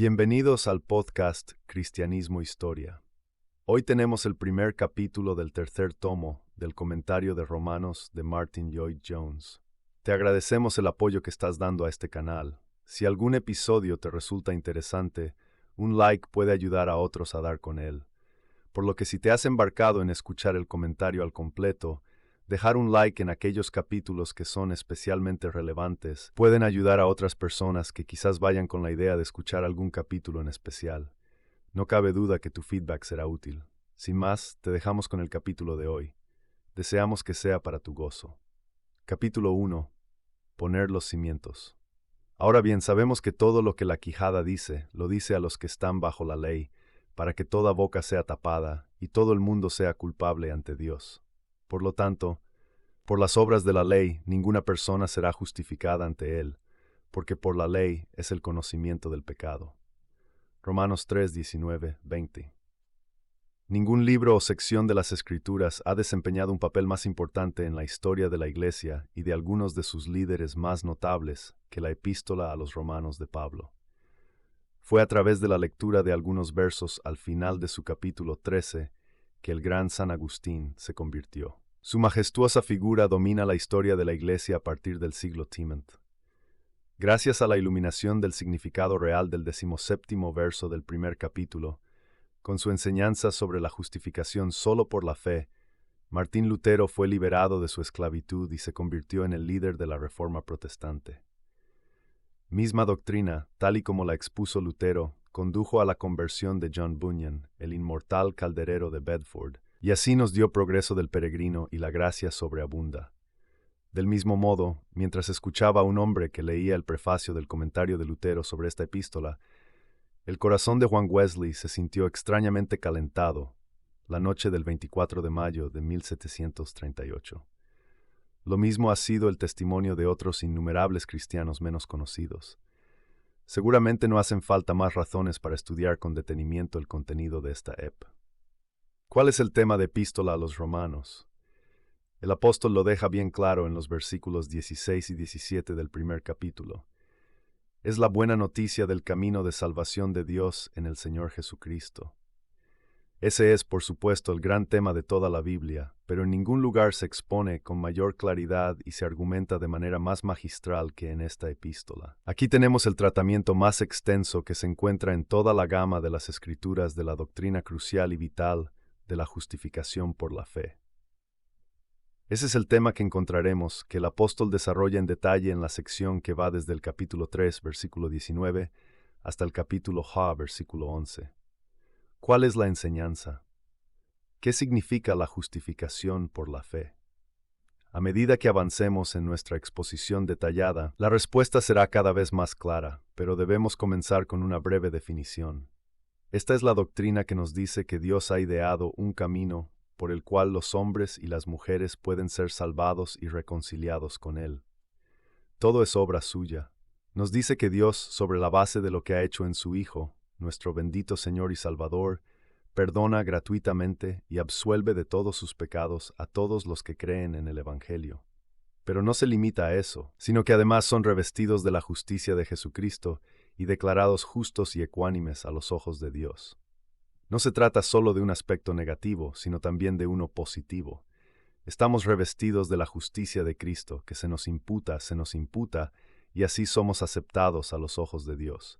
Bienvenidos al podcast Cristianismo Historia. Hoy tenemos el primer capítulo del tercer tomo del comentario de Romanos de Martyn Lloyd-Jones. Te agradecemos el apoyo que estás dando a este canal. Si algún episodio te resulta interesante, un like puede ayudar a otros a dar con él. Por lo que si te has embarcado en escuchar el comentario al completo, dejar un like en aquellos capítulos que son especialmente relevantes pueden ayudar a otras personas que quizás vayan con la idea de escuchar algún capítulo en especial. No cabe duda que tu feedback será útil. Sin más, te dejamos con el capítulo de hoy. Deseamos que sea para tu gozo. Capítulo 1. Poner los cimientos. Ahora bien, sabemos que todo lo que la Quijada dice, lo dice a los que están bajo la ley, para que toda boca sea tapada y todo el mundo sea culpable ante Dios. Por lo tanto, por las obras de la ley, ninguna persona será justificada ante él, porque por la ley es el conocimiento del pecado. Romanos 3, 19, 20. Ningún libro o sección de las Escrituras ha desempeñado un papel más importante en la historia de la Iglesia y de algunos de sus líderes más notables que la Epístola a los Romanos de Pablo. Fue a través de la lectura de algunos versos al final de su capítulo 13 que el gran San Agustín se convirtió. Su majestuosa figura domina la historia de la Iglesia a partir del siglo X. Gracias a la iluminación del significado real del 17º verso del primer capítulo, con su enseñanza sobre la justificación solo por la fe, Martín Lutero fue liberado de su esclavitud y se convirtió en el líder de la Reforma protestante. Misma doctrina, tal y como la expuso Lutero, condujo a la conversión de John Bunyan, el inmortal calderero de Bedford, y así nos dio progreso del peregrino y la gracia sobreabunda. Del mismo modo, mientras escuchaba a un hombre que leía el prefacio del comentario de Lutero sobre esta epístola, el corazón de Juan Wesley se sintió extrañamente calentado la noche del 24 de mayo de 1738. Lo mismo ha sido el testimonio de otros innumerables cristianos menos conocidos. Seguramente no hacen falta más razones para estudiar con detenimiento el contenido de esta ep. ¿Cuál es el tema de Epístola a los Romanos? El apóstol lo deja bien claro en los versículos 16 y 17 del primer capítulo. Es la buena noticia del camino de salvación de Dios en el Señor Jesucristo. Ese es, por supuesto, el gran tema de toda la Biblia, pero en ningún lugar se expone con mayor claridad y se argumenta de manera más magistral que en esta epístola. Aquí tenemos el tratamiento más extenso que se encuentra en toda la gama de las Escrituras de la doctrina crucial y vital de la justificación por la fe. Ese es el tema que encontraremos que el apóstol desarrolla en detalle en la sección que va desde el capítulo 3, versículo 19, hasta el capítulo J, versículo 11. ¿Cuál es la enseñanza? ¿Qué significa la justificación por la fe? A medida que avancemos en nuestra exposición detallada, la respuesta será cada vez más clara, pero debemos comenzar con una breve definición. Esta es la doctrina que nos dice que Dios ha ideado un camino por el cual los hombres y las mujeres pueden ser salvados y reconciliados con Él. Todo es obra suya. Nos dice que Dios, sobre la base de lo que ha hecho en su Hijo, nuestro bendito Señor y Salvador, perdona gratuitamente y absuelve de todos sus pecados a todos los que creen en el Evangelio. Pero no se limita a eso, sino que además son revestidos de la justicia de Jesucristo y declarados justos y ecuánimes a los ojos de Dios. No se trata solo de un aspecto negativo, sino también de uno positivo. Estamos revestidos de la justicia de Cristo, que se nos imputa, y así somos aceptados a los ojos de Dios.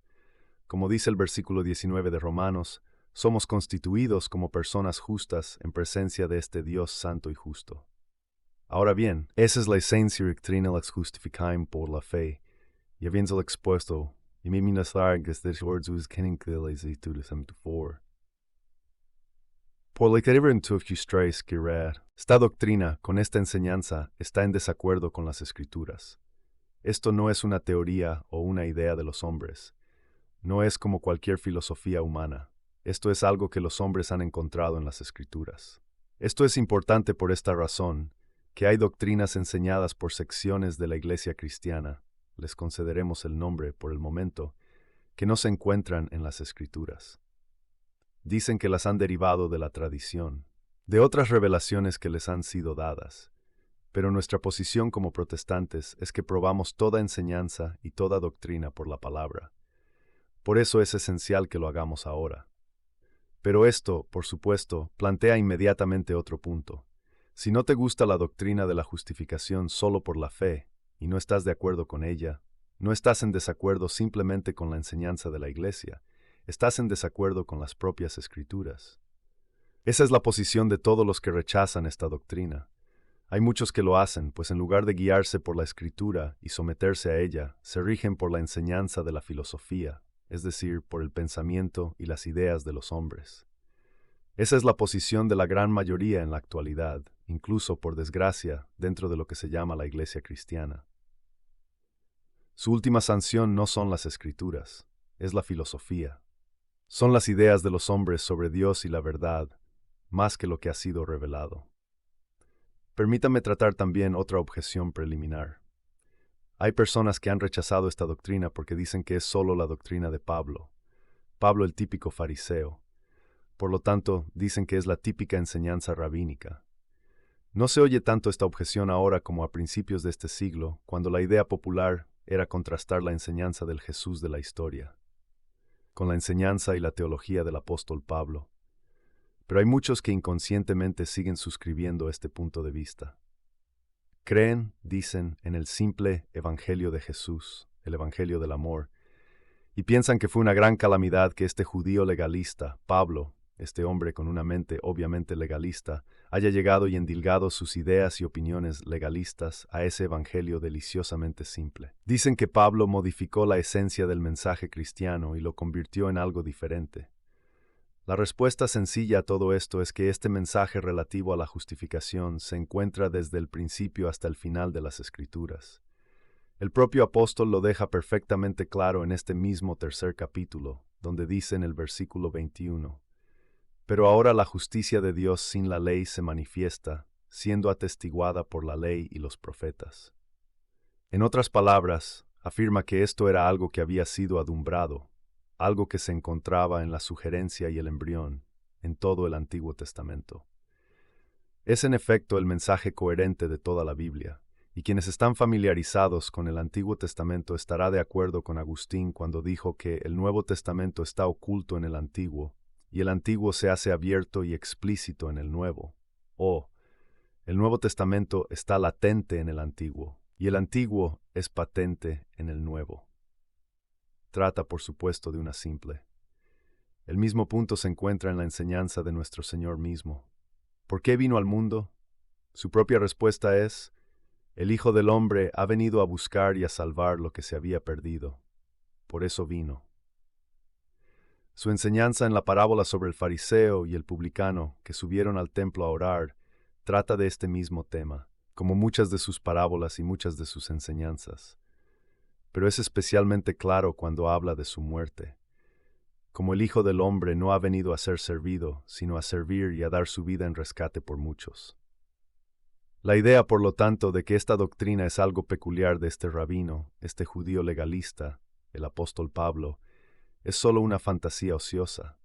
Como dice el versículo 19 de Romanos, somos constituidos como personas justas en presencia de este Dios santo y justo. Ahora bien, esa es la esencia y doctrina de la justificación por la fe, y habiéndolo expuesto, y me minasar que estos words kennen que les por lo que deben ustedes querer, esta doctrina, con esta enseñanza, está en desacuerdo con las Escrituras. Esto no es una teoría o una idea de los hombres. No es como cualquier filosofía humana. Esto es algo que los hombres han encontrado en las Escrituras. Esto es importante por esta razón, que hay doctrinas enseñadas por secciones de la Iglesia cristiana, les concederemos el nombre por el momento, que no se encuentran en las Escrituras. Dicen que las han derivado de la tradición, de otras revelaciones que les han sido dadas, pero nuestra posición como protestantes es que probamos toda enseñanza y toda doctrina por la palabra. Por eso es esencial que lo hagamos ahora. Pero esto, por supuesto, plantea inmediatamente otro punto. Si no te gusta la doctrina de la justificación solo por la fe, y no estás de acuerdo con ella, no estás en desacuerdo simplemente con la enseñanza de la Iglesia, estás en desacuerdo con las propias Escrituras. Esa es la posición de todos los que rechazan esta doctrina. Hay muchos que lo hacen, pues en lugar de guiarse por la Escritura y someterse a ella, se rigen por la enseñanza de la filosofía, es decir, por el pensamiento y las ideas de los hombres. Esa es la posición de la gran mayoría en la actualidad, incluso, por desgracia, dentro de lo que se llama la Iglesia cristiana. Su última sanción no son las Escrituras, es la filosofía. Son las ideas de los hombres sobre Dios y la verdad, más que lo que ha sido revelado. Permítame tratar también otra objeción preliminar. Hay personas que han rechazado esta doctrina porque dicen que es solo la doctrina de Pablo. Pablo, el típico fariseo. Por lo tanto, dicen que es la típica enseñanza rabínica. No se oye tanto esta objeción ahora como a principios de este siglo, cuando la idea popular era contrastar la enseñanza del Jesús de la historia con la enseñanza y la teología del apóstol Pablo. Pero hay muchos que inconscientemente siguen suscribiendo este punto de vista. Creen, dicen, en el simple Evangelio de Jesús, el Evangelio del amor, y piensan que fue una gran calamidad que este judío legalista, Pablo, este hombre con una mente obviamente legalista, haya llegado y endilgado sus ideas y opiniones legalistas a ese evangelio deliciosamente simple. Dicen que Pablo modificó la esencia del mensaje cristiano y lo convirtió en algo diferente. La respuesta sencilla a todo esto es que este mensaje relativo a la justificación se encuentra desde el principio hasta el final de las Escrituras. El propio apóstol lo deja perfectamente claro en este mismo tercer capítulo, donde dice en el versículo 21: Pero ahora la justicia de Dios sin la ley se manifiesta, siendo atestiguada por la ley y los profetas. En otras palabras, afirma que esto era algo que había sido adumbrado, algo que se encontraba en la sugerencia y el embrión, en todo el Antiguo Testamento. Es en efecto el mensaje coherente de toda la Biblia, y quienes están familiarizados con el Antiguo Testamento estará de acuerdo con Agustín cuando dijo que el Nuevo Testamento está oculto en el Antiguo, y el Antiguo se hace abierto y explícito en el Nuevo. O, el Nuevo Testamento está latente en el Antiguo, y el Antiguo es patente en el Nuevo. Trata, por supuesto, de una simple. El mismo punto se encuentra en la enseñanza de nuestro Señor mismo. ¿Por qué vino al mundo? Su propia respuesta es: el Hijo del Hombre ha venido a buscar y a salvar lo que se había perdido. Por eso vino. Su enseñanza en la parábola sobre el fariseo y el publicano que subieron al templo a orar trata de este mismo tema, como muchas de sus parábolas y muchas de sus enseñanzas. Pero es especialmente claro cuando habla de su muerte. Como el Hijo del Hombre no ha venido a ser servido, sino a servir y a dar su vida en rescate por muchos. La idea, por lo tanto, de que esta doctrina es algo peculiar de este rabino, este judío legalista, el apóstol Pablo, es solo una fantasía ociosa.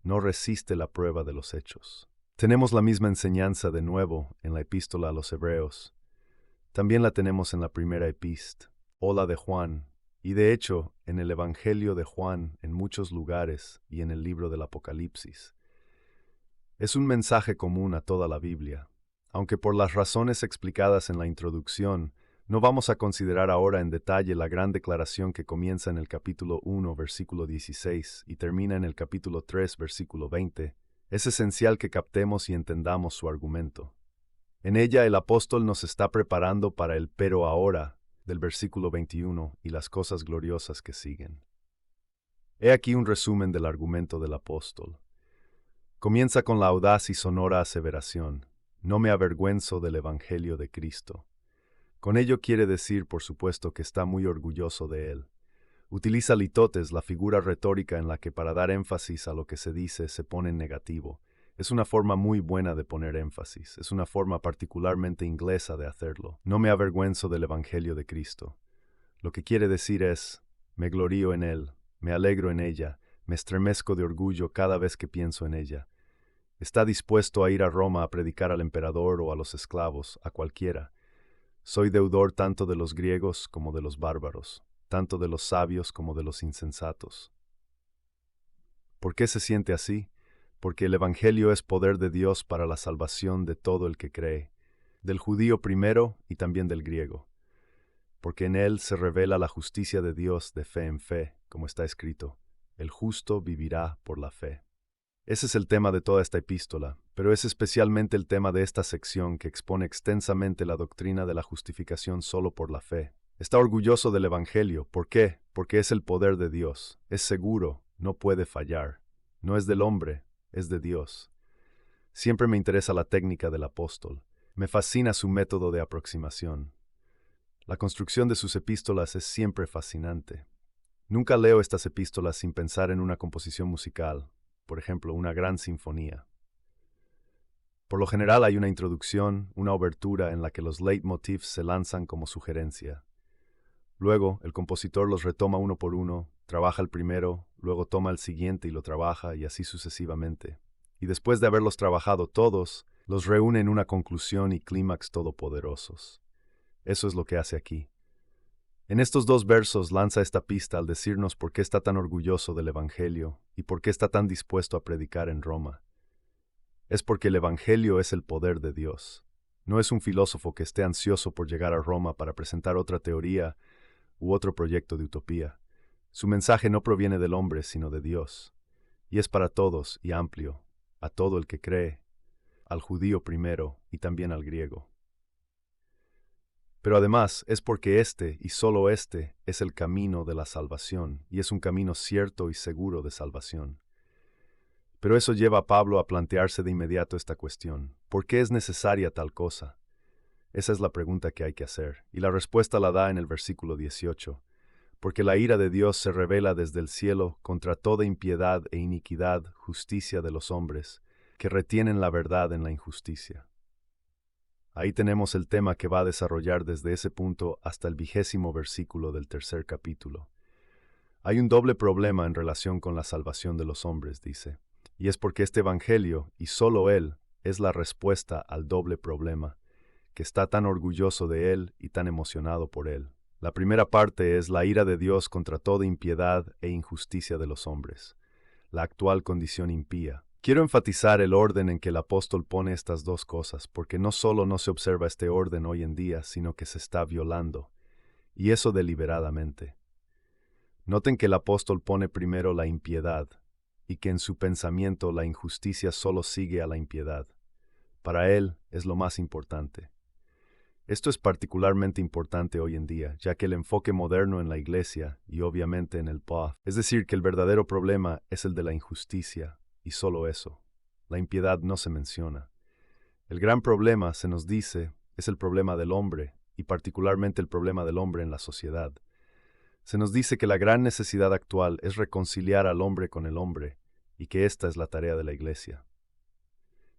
No resiste la prueba de los hechos. Tenemos la misma enseñanza de nuevo en la epístola a los Hebreos. También la tenemos en la primera epístola, o la de Juan, y de hecho en el Evangelio de Juan en muchos lugares y en el libro del Apocalipsis. Es un mensaje común a toda la Biblia, aunque por las razones explicadas en la introducción, no vamos a considerar ahora en detalle la gran declaración que comienza en el capítulo 1, versículo 16 y termina en el capítulo 3, versículo 20. Es esencial que captemos y entendamos su argumento. En ella el apóstol nos está preparando para el pero ahora del versículo 21 y las cosas gloriosas que siguen. He aquí un resumen del argumento del apóstol. Comienza con la audaz y sonora aseveración: no me avergüenzo del Evangelio de Cristo. Con ello quiere decir, por supuesto, que está muy orgulloso de él. Utiliza litotes, la figura retórica en la que para dar énfasis a lo que se dice se pone en negativo. Es una forma muy buena de poner énfasis, es una forma particularmente inglesa de hacerlo. No me avergüenzo del Evangelio de Cristo. Lo que quiere decir es: me glorío en él, me alegro en ella, me estremezco de orgullo cada vez que pienso en ella. Está dispuesto a ir a Roma a predicar al emperador o a los esclavos, a cualquiera. Soy deudor tanto de los griegos como de los bárbaros, tanto de los sabios como de los insensatos. ¿Por qué se siente así? Porque el Evangelio es poder de Dios para la salvación de todo el que cree, del judío primero y también del griego. Porque en él se revela la justicia de Dios de fe en fe, como está escrito, el justo vivirá por la fe. Ese es el tema de toda esta epístola, pero es especialmente el tema de esta sección que expone extensamente la doctrina de la justificación solo por la fe. Está orgulloso del Evangelio. ¿Por qué? Porque es el poder de Dios. Es seguro, no puede fallar. No es del hombre, es de Dios. Siempre me interesa la técnica del apóstol. Me fascina su método de aproximación. La construcción de sus epístolas es siempre fascinante. Nunca leo estas epístolas sin pensar en una composición musical, por ejemplo, una gran sinfonía. Por lo general hay una introducción, una obertura en la que los leitmotivs se lanzan como sugerencia. Luego, el compositor los retoma uno por uno, trabaja el primero, luego toma el siguiente y lo trabaja, y así sucesivamente. Y después de haberlos trabajado todos, los reúne en una conclusión y clímax todopoderosos. Eso es lo que hace aquí. En estos dos versos lanza esta pista al decirnos por qué está tan orgulloso del Evangelio y por qué está tan dispuesto a predicar en Roma. Es porque el Evangelio es el poder de Dios. No es un filósofo que esté ansioso por llegar a Roma para presentar otra teoría u otro proyecto de utopía. Su mensaje no proviene del hombre, sino de Dios, y es para todos y amplio, a todo el que cree, al judío primero y también al griego. Pero además es porque este, y solo este, es el camino de la salvación, y es un camino cierto y seguro de salvación. Pero eso lleva a Pablo a plantearse de inmediato esta cuestión. ¿Por qué es necesaria tal cosa? Esa es la pregunta que hay que hacer, y la respuesta la da en el versículo 18. Porque la ira de Dios se revela desde el cielo contra toda impiedad e iniquidad, justicia de los hombres, que retienen la verdad en la injusticia. Ahí tenemos el tema que va a desarrollar desde ese punto hasta el 20º versículo del 3er capítulo. Hay un doble problema en relación con la salvación de los hombres, dice, y es porque este Evangelio, y solo él, es la respuesta al doble problema, que está tan orgulloso de él y tan emocionado por él. La primera parte es la ira de Dios contra toda impiedad e injusticia de los hombres, la actual condición impía. Quiero enfatizar el orden en que el apóstol pone estas dos cosas, porque no solo no se observa este orden hoy en día, sino que se está violando, y eso deliberadamente. Noten que el apóstol pone primero la impiedad, y que en su pensamiento la injusticia solo sigue a la impiedad. Para él es lo más importante. Esto es particularmente importante hoy en día, ya que el enfoque moderno en la Iglesia, y obviamente en el POF, es decir, que el verdadero problema es el de la injusticia, y solo eso. La impiedad no se menciona. El gran problema, se nos dice, es el problema del hombre, y particularmente el problema del hombre en la sociedad. Se nos dice que la gran necesidad actual es reconciliar al hombre con el hombre, y que esta es la tarea de la Iglesia.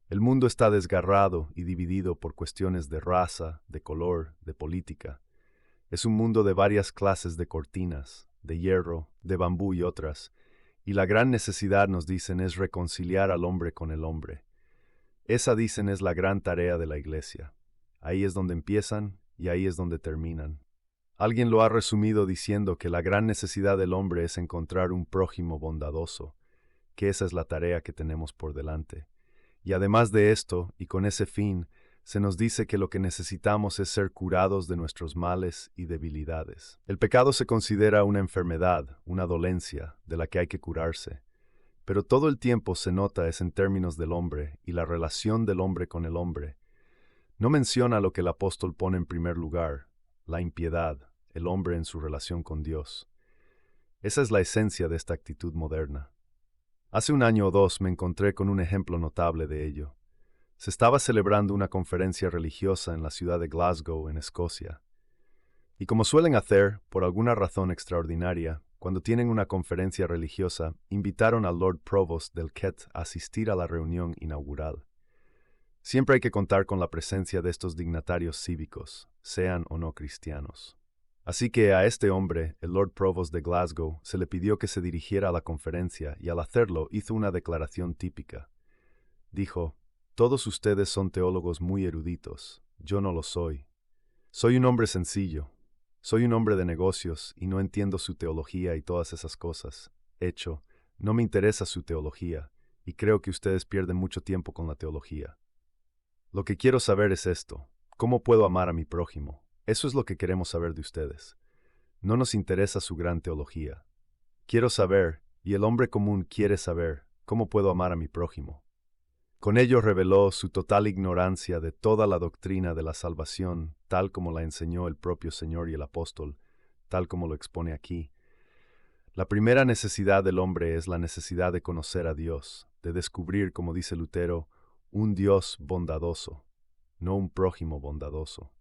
El mundo está desgarrado y dividido por cuestiones de raza, de color, de política. Es un mundo de varias clases de cortinas, de hierro, de bambú y otras, y la gran necesidad, nos dicen, es reconciliar al hombre con el hombre. Esa, dicen, es la gran tarea de la Iglesia. Ahí es donde empiezan y ahí es donde terminan. Alguien lo ha resumido diciendo que la gran necesidad del hombre es encontrar un prójimo bondadoso, que esa es la tarea que tenemos por delante. Y además de esto, y con ese fin, se nos dice que lo que necesitamos es ser curados de nuestros males y debilidades. El pecado se considera una enfermedad, una dolencia, de la que hay que curarse. Pero todo el tiempo se nota es en términos del hombre y la relación del hombre con el hombre. No menciona lo que el apóstol pone en primer lugar, la impiedad, el hombre en su relación con Dios. Esa es la esencia de esta actitud moderna. Hace un año o dos me encontré con un ejemplo notable de ello. Se estaba celebrando una conferencia religiosa en la ciudad de Glasgow, en Escocia. Y como suelen hacer, por alguna razón extraordinaria, cuando tienen una conferencia religiosa, invitaron al Lord Provost del Ket a asistir a la reunión inaugural. Siempre hay que contar con la presencia de estos dignatarios cívicos, sean o no cristianos. Así que a este hombre, el Lord Provost de Glasgow, se le pidió que se dirigiera a la conferencia y al hacerlo hizo una declaración típica. Dijo, «Todos ustedes son teólogos muy eruditos, yo no lo soy. Soy un hombre sencillo, soy un hombre de negocios y no entiendo su teología y todas esas cosas. Hecho, No me interesa su teología, y creo que ustedes pierden mucho tiempo con la teología. Lo que quiero saber es esto: ¿cómo puedo amar a mi prójimo? Eso es lo que queremos saber de ustedes. No nos interesa su gran teología. Quiero saber, y el hombre común quiere saber, ¿cómo puedo amar a mi prójimo? Con ello reveló su total ignorancia de toda la doctrina de la salvación, tal como la enseñó el propio Señor y el apóstol, tal como lo expone aquí. La primera necesidad del hombre es la necesidad de conocer a Dios, de descubrir, como dice Lutero, un Dios bondadoso, no un prójimo bondadoso.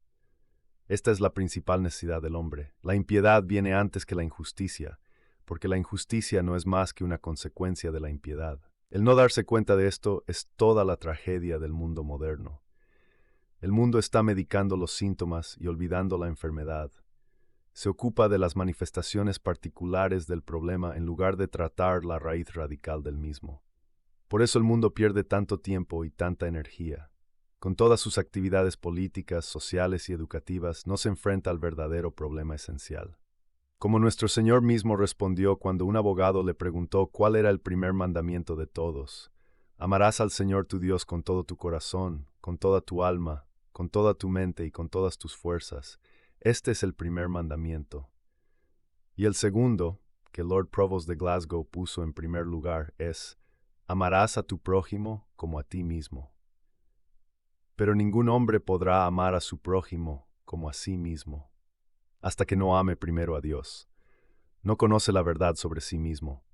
Esta es la principal necesidad del hombre. La impiedad viene antes que la injusticia, porque la injusticia no es más que una consecuencia de la impiedad. El no darse cuenta de esto es toda la tragedia del mundo moderno. El mundo está medicando los síntomas y olvidando la enfermedad. Se ocupa de las manifestaciones particulares del problema en lugar de tratar la raíz radical del mismo. Por eso el mundo pierde tanto tiempo y tanta energía. Con todas sus actividades políticas, sociales y educativas, no se enfrenta al verdadero problema esencial. Como nuestro Señor mismo respondió cuando un abogado le preguntó cuál era el primer mandamiento de todos: amarás al Señor tu Dios con todo tu corazón, con toda tu alma, con toda tu mente y con todas tus fuerzas. Este es el primer mandamiento. Y el segundo, que Lord Provost de Glasgow puso en primer lugar, es: amarás a tu prójimo como a ti mismo. Pero ningún hombre podrá amar a su prójimo como a sí mismo, hasta que no ame primero a Dios. No conoce la verdad sobre sí mismo.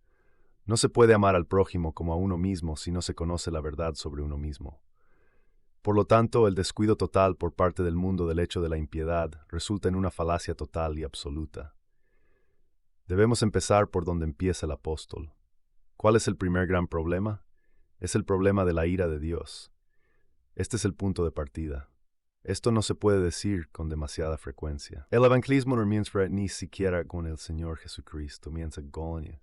No se puede amar al prójimo como a uno mismo si no se conoce la verdad sobre uno mismo. Por lo tanto, el descuido total por parte del mundo del hecho de la impiedad resulta en una falacia total y absoluta. Debemos empezar por donde empieza el apóstol. ¿Cuál es el primer gran problema? Es el problema de la ira de Dios. Este es el punto de partida. Esto no se puede decir con demasiada frecuencia. El evangelismo no comienza ni siquiera con el Señor Jesucristo, comienza con Él.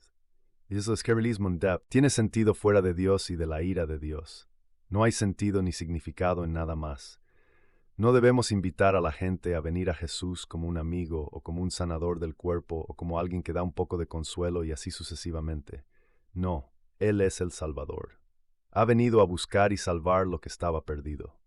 Y eso es que el evangelismo tiene sentido fuera de Dios y de la ira de Dios. No hay sentido ni significado en nada más. No debemos invitar a la gente a venir a Jesús como un amigo o como un sanador del cuerpo o como alguien que da un poco de consuelo y así sucesivamente. No, Él es el Salvador. Ha venido a buscar y salvar lo que estaba perdido.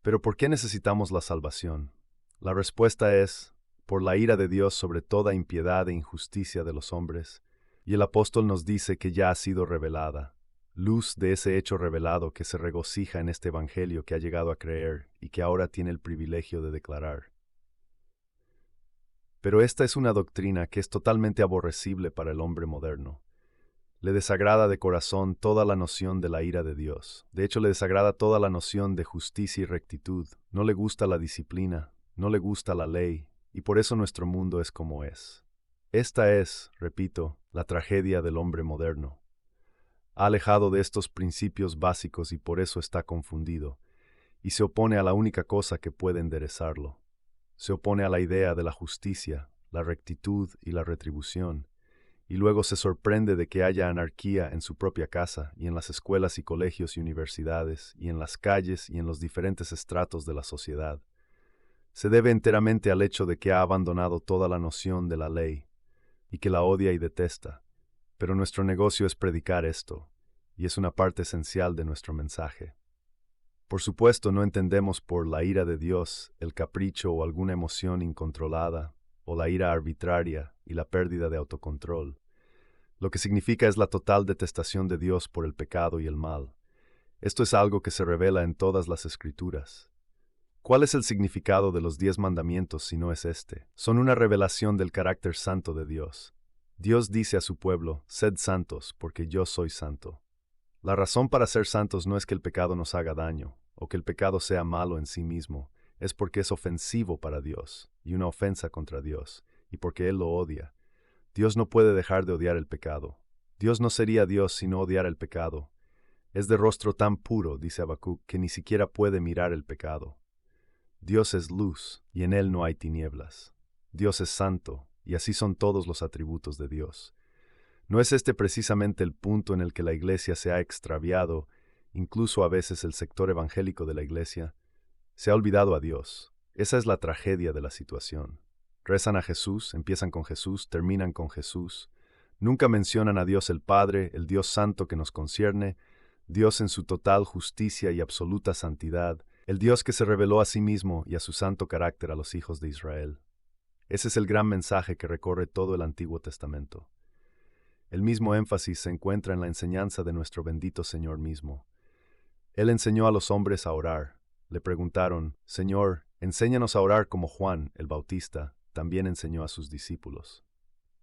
Pero ¿por qué necesitamos la salvación? La respuesta es: por la ira de Dios sobre toda impiedad e injusticia de los hombres. Y el apóstol nos dice que ya ha sido revelada, luz de ese hecho revelado que se regocija en este evangelio que ha llegado a creer y que ahora tiene el privilegio de declarar. Pero esta es una doctrina que es totalmente aborrecible para el hombre moderno. Le desagrada de corazón toda la noción de la ira de Dios. De hecho, le desagrada toda la noción de justicia y rectitud. No le gusta la disciplina, no le gusta la ley, y por eso nuestro mundo es como es. Esta es, repito, la tragedia del hombre moderno. Ha alejado de estos principios básicos y por eso está confundido, y se opone a la única cosa que puede enderezarlo. Se opone a la idea de la justicia, la rectitud y la retribución, y luego se sorprende de que haya anarquía en su propia casa y en las escuelas y colegios y universidades, y en las calles y en los diferentes estratos de la sociedad. Se debe enteramente al hecho de que ha abandonado toda la noción de la ley, y que la odia y detesta. Pero nuestro negocio es predicar esto, y es una parte esencial de nuestro mensaje. Por supuesto, no entendemos por la ira de Dios el capricho o alguna emoción incontrolada, o la ira arbitraria y la pérdida de autocontrol. Lo que significa es la total detestación de Dios por el pecado y el mal. Esto es algo que se revela en todas las Escrituras. ¿Cuál es el significado de los 10 mandamientos si no es este? Son una revelación del carácter santo de Dios. Dios dice a su pueblo: sed santos, porque yo soy santo. La razón para ser santos no es que el pecado nos haga daño, o que el pecado sea malo en sí mismo, es porque es ofensivo para Dios, y una ofensa contra Dios, y porque Él lo odia. Dios no puede dejar de odiar el pecado. Dios no sería Dios si no odiara el pecado. Es de rostro tan puro, dice Habacuc, que ni siquiera puede mirar el pecado. Dios es luz, y en Él no hay tinieblas. Dios es santo, y así son todos los atributos de Dios. ¿No es este precisamente el punto en el que la Iglesia se ha extraviado, incluso a veces el sector evangélico de la Iglesia? Se ha olvidado a Dios. Esa es la tragedia de la situación. Rezan a Jesús, empiezan con Jesús, terminan con Jesús. Nunca mencionan a Dios el Padre, el Dios Santo que nos concierne, Dios en su total justicia y absoluta santidad, el Dios que se reveló a sí mismo y a su santo carácter a los hijos de Israel. Ese es el gran mensaje que recorre todo el Antiguo Testamento. El mismo énfasis se encuentra en la enseñanza de nuestro bendito Señor mismo. Él enseñó a los hombres a orar. Le preguntaron, Señor, enséñanos a orar como Juan, el Bautista, también enseñó a sus discípulos.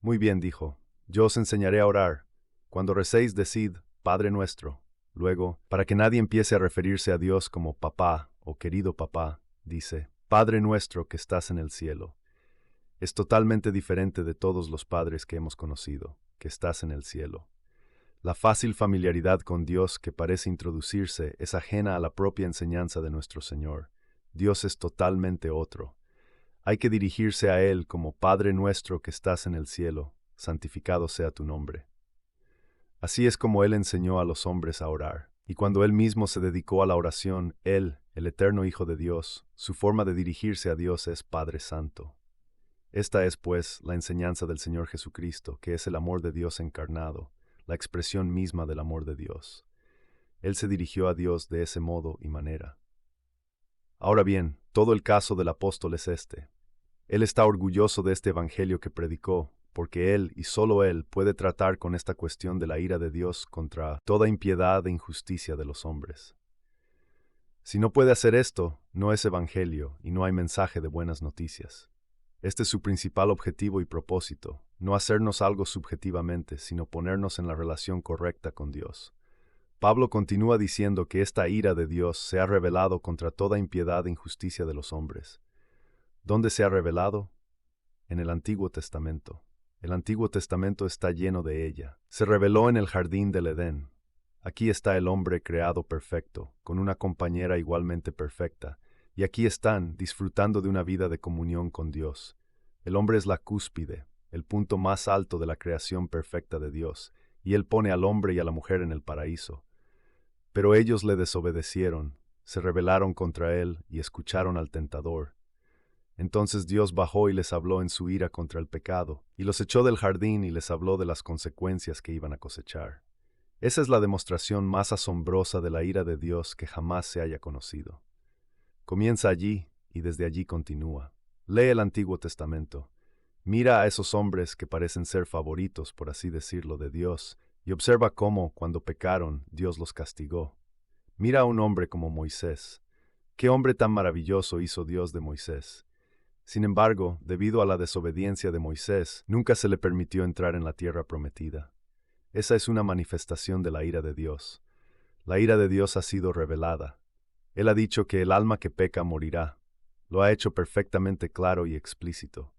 Muy bien, dijo, yo os enseñaré a orar. Cuando recéis, decid, Padre nuestro. Luego, para que nadie empiece a referirse a Dios como papá o querido papá, dice, Padre nuestro que estás en el cielo. Es totalmente diferente de todos los padres que hemos conocido, que estás en el cielo. La fácil familiaridad con Dios que parece introducirse es ajena a la propia enseñanza de nuestro Señor. Dios es totalmente otro. Hay que dirigirse a Él como Padre nuestro que estás en el cielo, santificado sea tu nombre. Así es como Él enseñó a los hombres a orar, y cuando Él mismo se dedicó a la oración, Él, el eterno Hijo de Dios, su forma de dirigirse a Dios es Padre Santo. Esta es, pues, la enseñanza del Señor Jesucristo, que es el amor de Dios encarnado, la expresión misma del amor de Dios. Él se dirigió a Dios de ese modo y manera. Ahora bien, todo el caso del apóstol es este. Él está orgulloso de este evangelio que predicó, porque él y solo él puede tratar con esta cuestión de la ira de Dios contra toda impiedad e injusticia de los hombres. Si no puede hacer esto, no es evangelio y no hay mensaje de buenas noticias. Este es su principal objetivo y propósito, no hacernos algo subjetivamente, sino ponernos en la relación correcta con Dios. Pablo continúa diciendo que esta ira de Dios se ha revelado contra toda impiedad e injusticia de los hombres. ¿Dónde se ha revelado? En el Antiguo Testamento. El Antiguo Testamento está lleno de ella. Se reveló en el jardín del Edén. Aquí está el hombre creado perfecto, con una compañera igualmente perfecta, y aquí están, disfrutando de una vida de comunión con Dios. El hombre es la cúspide, el punto más alto de la creación perfecta de Dios, y Él pone al hombre y a la mujer en el paraíso. Pero ellos le desobedecieron, se rebelaron contra Él y escucharon al tentador. Entonces Dios bajó y les habló en su ira contra el pecado, y los echó del jardín y les habló de las consecuencias que iban a cosechar. Esa es la demostración más asombrosa de la ira de Dios que jamás se haya conocido. Comienza allí y desde allí continúa. Lee el Antiguo Testamento. Mira a esos hombres que parecen ser favoritos, por así decirlo, de Dios, y observa cómo, cuando pecaron, Dios los castigó. Mira a un hombre como Moisés. ¿Qué hombre tan maravilloso hizo Dios de Moisés? Sin embargo, debido a la desobediencia de Moisés, nunca se le permitió entrar en la tierra prometida. Esa es una manifestación de la ira de Dios. La ira de Dios ha sido revelada. Él ha dicho que el alma que peca morirá. Lo ha hecho perfectamente claro y explícito.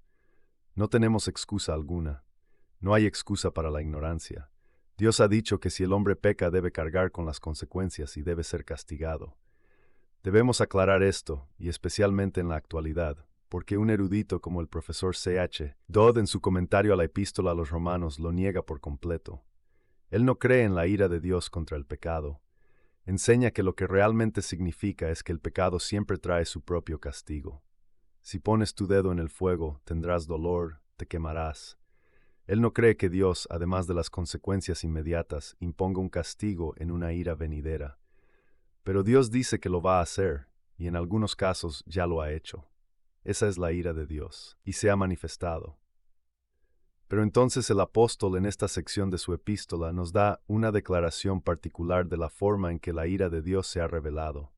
No tenemos excusa alguna. No hay excusa para la ignorancia. Dios ha dicho que si el hombre peca debe cargar con las consecuencias y debe ser castigado. Debemos aclarar esto, y especialmente en la actualidad, porque un erudito como el profesor C.H. Dodd en su comentario a la epístola a los romanos lo niega por completo. Él no cree en la ira de Dios contra el pecado. Enseña que lo que realmente significa es que el pecado siempre trae su propio castigo. Si pones tu dedo en el fuego, tendrás dolor, te quemarás. Él no cree que Dios, además de las consecuencias inmediatas, imponga un castigo en una ira venidera. Pero Dios dice que lo va a hacer, y en algunos casos ya lo ha hecho. Esa es la ira de Dios, y se ha manifestado. Pero entonces el apóstol en esta sección de su epístola nos da una declaración particular de la forma en que la ira de Dios se ha revelado.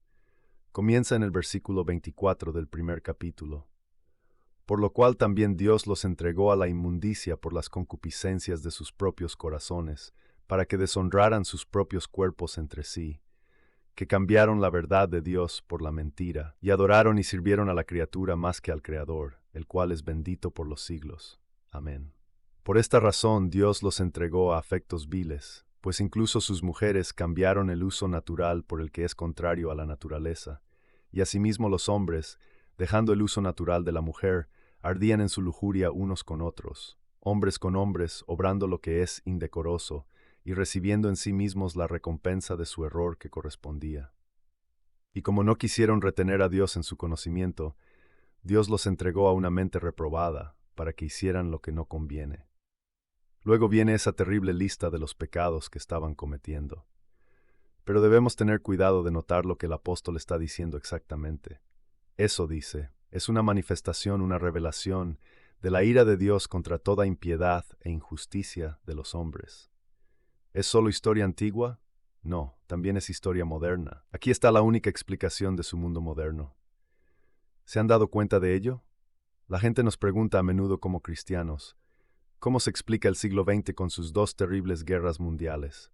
Comienza en el versículo 24 del primer capítulo. Por lo cual también Dios los entregó a la inmundicia por las concupiscencias de sus propios corazones, para que deshonraran sus propios cuerpos entre sí, que cambiaron la verdad de Dios por la mentira, y adoraron y sirvieron a la criatura más que al Creador, el cual es bendito por los siglos. Amén. Por esta razón Dios los entregó a afectos viles, pues incluso sus mujeres cambiaron el uso natural por el que es contrario a la naturaleza, y asimismo los hombres, dejando el uso natural de la mujer, ardían en su lujuria unos con otros, hombres con hombres, obrando lo que es indecoroso, y recibiendo en sí mismos la recompensa de su error que correspondía. Y como no quisieron retener a Dios en su conocimiento, Dios los entregó a una mente reprobada, para que hicieran lo que no conviene. Luego viene esa terrible lista de los pecados que estaban cometiendo. Pero debemos tener cuidado de notar lo que el apóstol está diciendo exactamente. Eso dice, es una manifestación, una revelación de la ira de Dios contra toda impiedad e injusticia de los hombres. ¿Es solo historia antigua? No, también es historia moderna. Aquí está la única explicación de su mundo moderno. ¿Se han dado cuenta de ello? La gente nos pregunta a menudo como cristianos, ¿cómo se explica el siglo XX con sus dos terribles guerras mundiales?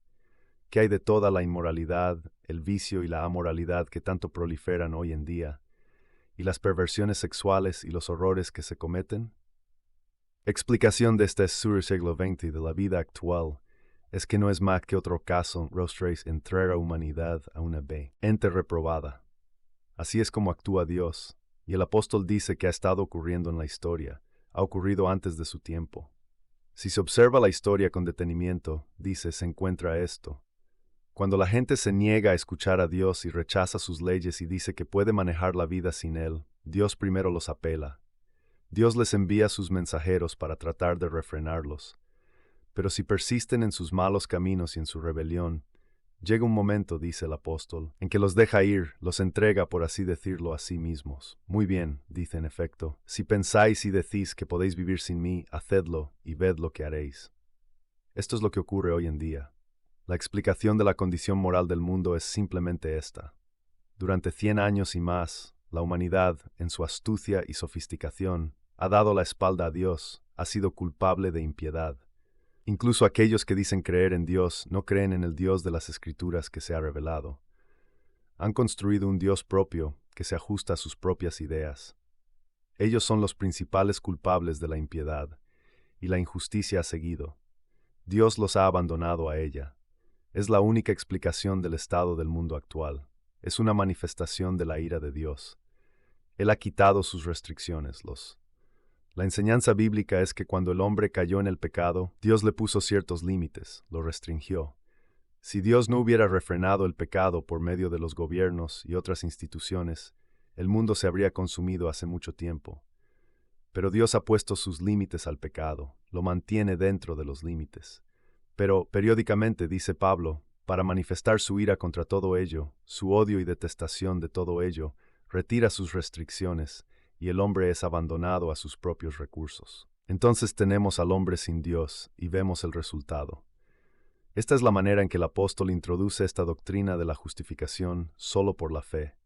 ¿Qué hay de toda la inmoralidad, el vicio y la amoralidad que tanto proliferan hoy en día? ¿Y las perversiones sexuales y los horrores que se cometen? Explicación de este siglo XX de la vida actual es que no es más que otro caso rostréis entrar a humanidad a una ente reprobada. Así es como actúa Dios, y el apóstol dice que ha estado ocurriendo en la historia, ha ocurrido antes de su tiempo. Si se observa la historia con detenimiento, dice, se encuentra esto. Cuando la gente se niega a escuchar a Dios y rechaza sus leyes y dice que puede manejar la vida sin Él, Dios primero los apela. Dios les envía sus mensajeros para tratar de refrenarlos. Pero si persisten en sus malos caminos y en su rebelión, llega un momento, dice el apóstol, en que los deja ir, los entrega, por así decirlo, a sí mismos. Muy bien, dice en efecto, si pensáis y decís que podéis vivir sin mí, hacedlo y ved lo que haréis. Esto es lo que ocurre hoy en día. La explicación de la condición moral del mundo es simplemente esta. Durante 100 años y más, la humanidad, en su astucia y sofisticación, ha dado la espalda a Dios, ha sido culpable de impiedad. Incluso aquellos que dicen creer en Dios no creen en el Dios de las Escrituras que se ha revelado. Han construido un Dios propio que se ajusta a sus propias ideas. Ellos son los principales culpables de la impiedad, y la injusticia ha seguido. Dios los ha abandonado a ella. Es la única explicación del estado del mundo actual. Es una manifestación de la ira de Dios. Él ha quitado sus restricciones. La enseñanza bíblica es que cuando el hombre cayó en el pecado, Dios le puso ciertos límites, lo restringió. Si Dios no hubiera refrenado el pecado por medio de los gobiernos y otras instituciones, el mundo se habría consumido hace mucho tiempo. Pero Dios ha puesto sus límites al pecado, lo mantiene dentro de los límites. Pero, periódicamente, dice Pablo, para manifestar su ira contra todo ello, su odio y detestación de todo ello, retira sus restricciones, y el hombre es abandonado a sus propios recursos. Entonces tenemos al hombre sin Dios, y vemos el resultado. Esta es la manera en que el apóstol introduce esta doctrina de la justificación solo por la fe.